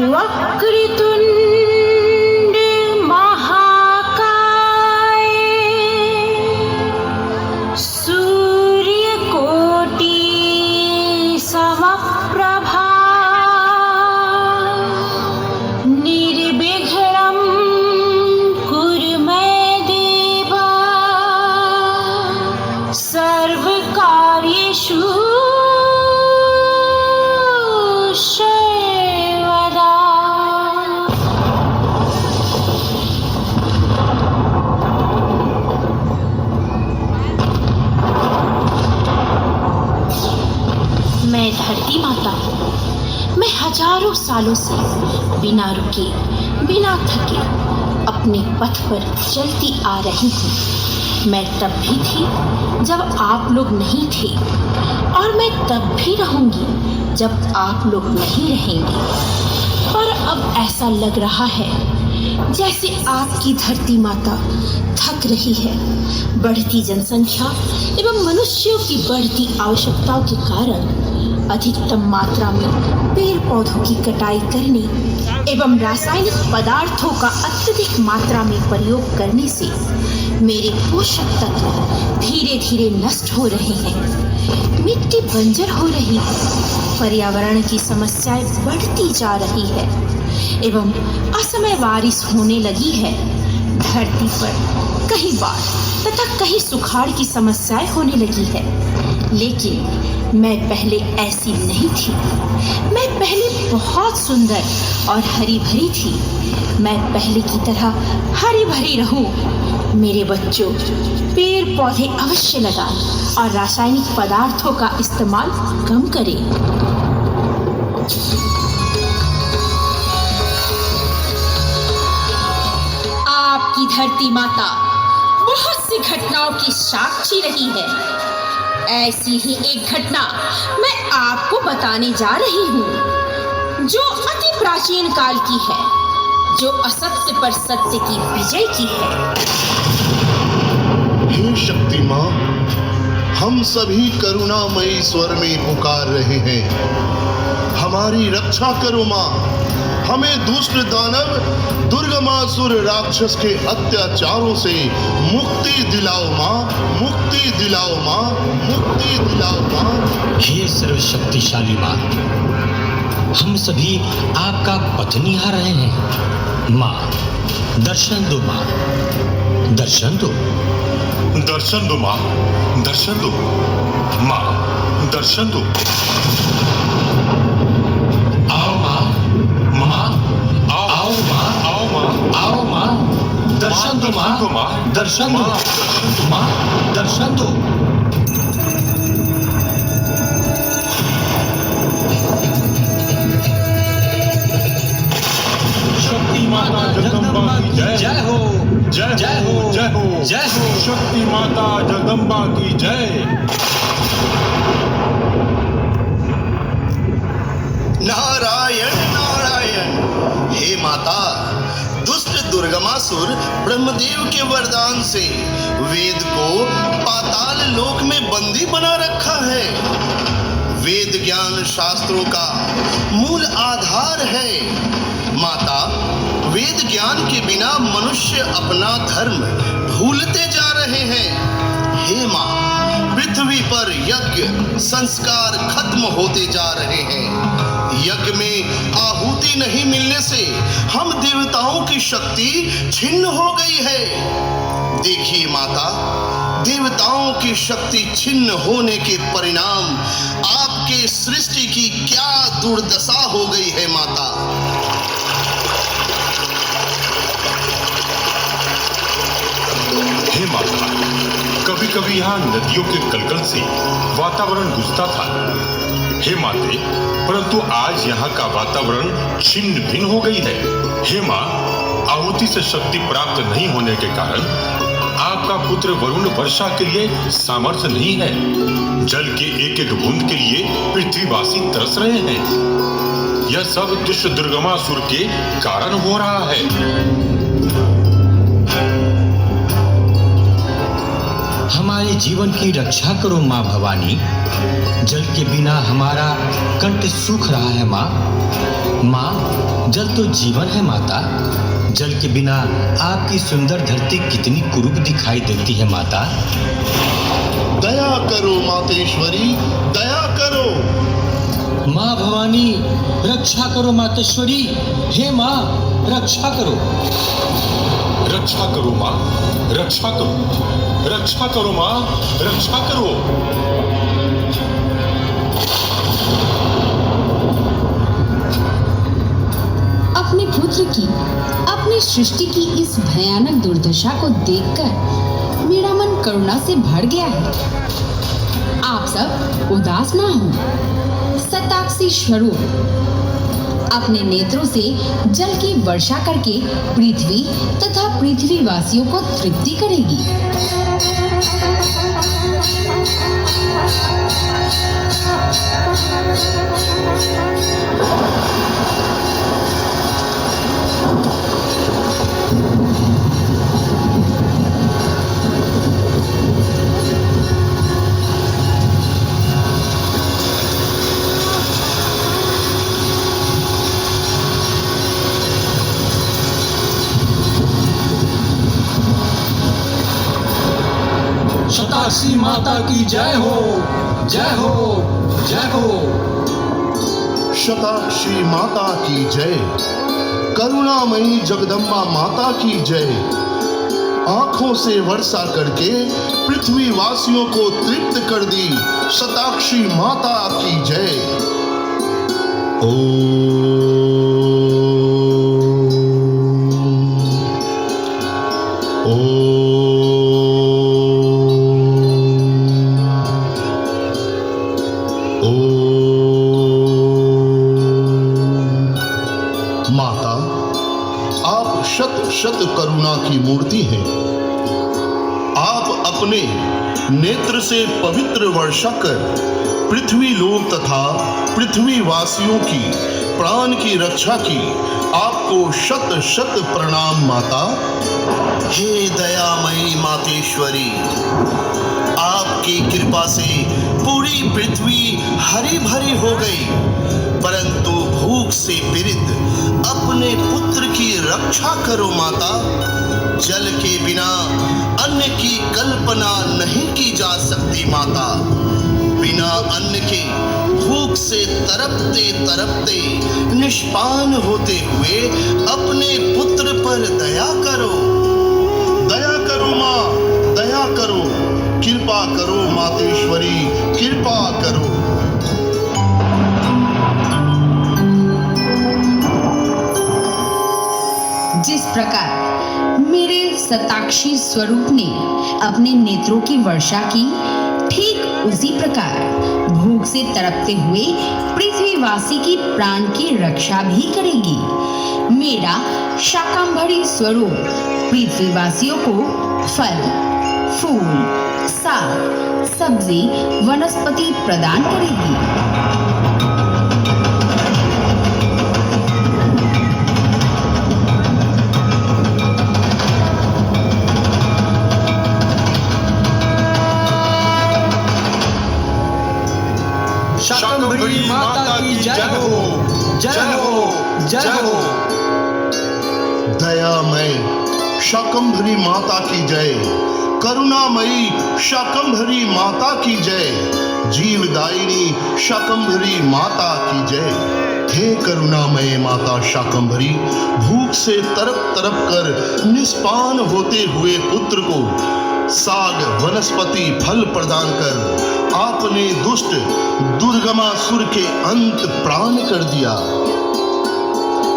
वक्रतुंड महाकाय सूर्यकोटि समप्रभा निर्विघ्नं कुरु मे देव सर्वकार्येषु मैं धरती माता मैं हजारों सालों से बिना रुके बिना थके अपने पथ पर चलती आ रही हूँ। मैं तब भी थी जब आप लोग नहीं थे और मैं तब भी रहूंगी जब आप लोग नहीं रहेंगे। पर अब ऐसा लग रहा है जैसे आपकी धरती माता थक रही है। बढ़ती जनसंख्या एवं मनुष्यों की बढ़ती आवश्यकताओं के कारण अधिकतम मात्रा में पेड़ पौधों की कटाई करने एवं रासायनिक पदार्थों का अत्यधिक मात्रा में प्रयोग करने से मेरे पोषक तत्व धीरे धीरे नष्ट हो रहे हैं। मिट्टी बंजर हो रही है, पर्यावरण की समस्याएं बढ़ती जा रही है एवं असमय बारिश होने लगी है। धरती पर कहीं बाढ़ तथा कहीं सुखाड़ की समस्याएं होने लगी है। लेकिन मैं पहले ऐसी नहीं थी। मैं पहले बहुत सुंदर और हरी भरी थी। मैं पहले की तरह हरी भरी रहूं। मेरे बच्चों, पेड़ पौधे अवश्य लगाएं और रासायनिक पदार्थों का इस्तेमाल कम करें। आपकी धरती माता बहुत सी घटनाओं की साक्षी रही है। ऐसी ही एक घटना मैं आपको बताने जा रही हूँ, जो अति प्राचीन काल की है, जो असत्य पर सत्य की विजय की है। हे शक्ति माँ, हम सभी करुणामयी स्वर में पुकार रहे हैं, हमारी रक्षा करो माँ। हमें दुष्ट दानव दुर्गमासुर राक्षस के अत्याचारों से मुक्ति दिलाओ माँ, मुक्ति दिलाओ माँ, मुक्ति दिलाओ माँ। हे सर्वशक्तिशाली माँ, हम सभी आपका पथ निहार रहे हैं। माँ, दर्शन दो माँ, दर्शन दो। दर्शन दो माँ, दर्शन दो माँ, दर्शन दो। आओ माँ, माँ, आओ माँ, आओ माँ, आओ माँ, दर्शन दो माँ, दर्शन दो माँ, दर्शन दो। शक्ति माता जगदम्बा की जय हो, जय जय हो, जय हो, जय हो। शक्ति माता जगदम्बा की जय। नारायण नारायण। हे माता, दुष्ट दुर्गमासुर ब्रह्मदेव के वरदान से वेद को पाताल लोक में बंदी बना रखा है। वेद ज्ञान शास्त्रों का मूल आधार है। माता, वेद ज्ञान के बिना मनुष्य अपना धर्म भूलते जा रहे हैं। हे माँ, पृथ्वी पर यज्ञ संस्कार खत्म होते जा रहे हैं। यज्ञ में आहुति नहीं मिलने से हम देवताओं की शक्ति छिन्न हो गई है। देखिए माता, देवताओं की शक्ति छिन्न होने के परिणाम आपके सृष्टि की क्या दुर्दशा हो गई है माता। हे माता, कभी कभी यहाँ नदियों के कलकल से वातावरण गुजता था। हे माते, परंतु आज यहाँ का वातावरण छिन्न भिन्न हो गई है। हे माँ, आहुति से शक्ति प्राप्त नहीं होने के कारण आपका पुत्र वरुण वर्षा के लिए सामर्थ्य नहीं है। जल के एक एक बूंद के लिए पृथ्वीवासी तरस रहे हैं। यह सब दुष्ट दुर्गमासुर के कारण हो रहा है। हमारे जीवन की रक्षा करो माँ भवानी। जल के बिना हमारा कंठ सूख रहा है माँ। माँ, जल तो जीवन है माता। जल के बिना आपकी सुंदर धरती कितनी कुरूप दिखाई देती है माता। दया करो मातेश्वरी, दया करो। माँ भवानी, रक्षा करो मातेश्वरी। हे माँ, रक्षा करो। रक्षा करो माँ, रक्षा करो, रक्षा करो माँ, रक्षा करो। अपने पुत्र की, अपनी सृष्टि की इस भयानक दुर्दशा को देखकर मेरा मन करुणा से भर गया है। आप सब उदास ना हो। सताक्षी स्वरूप अपने नेत्रों से जल की वर्षा करके पृथ्वी तथा पृथ्वीवासियों को तृप्ति करेगी। शताक्षी माता की जय हो, जय हो, जय हो। शताक्षी माता की जय, करुणामयी जगदम्बा माता की जय। आंखों से वर्षा करके पृथ्वी वासियों को तृप्त कर दी शताक्षी माता की जय। माता, आप शत शत करुणा की मूर्ति हैं। आप अपने नेत्र से पवित्र वर्षा कर पृथ्वी लोक तथा पृथ्वी वासियों की प्राण की रक्षा की। आपको शत शत प्रणाम माता। हे दयामयी मातेश्वरी, आपकी कृपा से पूरी पृथ्वी हरी भरी हो गई, परंतु भूख से पीड़ित अपने पुत्र की रक्षा करो माता। जल के बिना अन्न की कल्पना नहीं की जा सकती माता। बिना अन्न के भूख से तरपते तरपते निष्पान होते हुए अपने पुत्र पर दया करो। दया करो माँ, दया करो, कृपा करो मातेश्वरी, कृपा करो। जिस प्रकार मेरे सताक्षी स्वरूप ने अपने नेत्रों की वर्षा की, ठीक उसी प्रकार भूख से तड़पते हुए पृथ्वीवासी की प्राण की रक्षा भी करेगी। मेरा शाकंभरी स्वरूप पृथ्वीवासियों को फल, फूल, साग, सब्जी, वनस्पति प्रदान करेगी। शाकंभरी माता की जय हो, जय हो, जय हो। दयामय शाकंभरी माता की जय, करुणामयी शाकंभरी माता की जय, जीवदायिनी शाकंभरी माता की जय। हे करुणामय माता शाकंभरी, भूख से तरप तरप कर निष्पान होते हुए पुत्र को साग वनस्पति फल प्रदान कर आपने दुष्ट दुर्गमासुर के अंत प्राण कर दिया।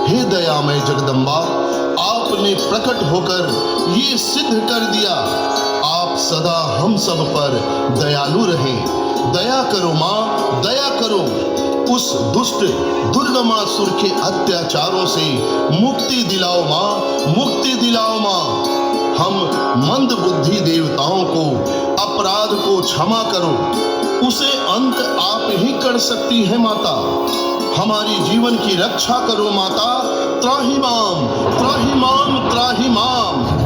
हे दयामय जगदम्बा, आपने प्रकट होकर ये सिद्ध कर दिया, आप सदा हम सब पर दयालु रहें। दया करो माँ, दया करो। उस दुष्ट दुर्गमासुर के अत्याचारों से मुक्ति दिलाओ माँ, मुक्ति दिलाओ माँ। हम मंद बुद्धि देवताओं को अपराध को क्षमा करो, उसे अंत आप ही कर सकती है माता। हमारी जीवन की रक्षा करो माता। त्राहि माम, त्राहि माम, त्राहि माम।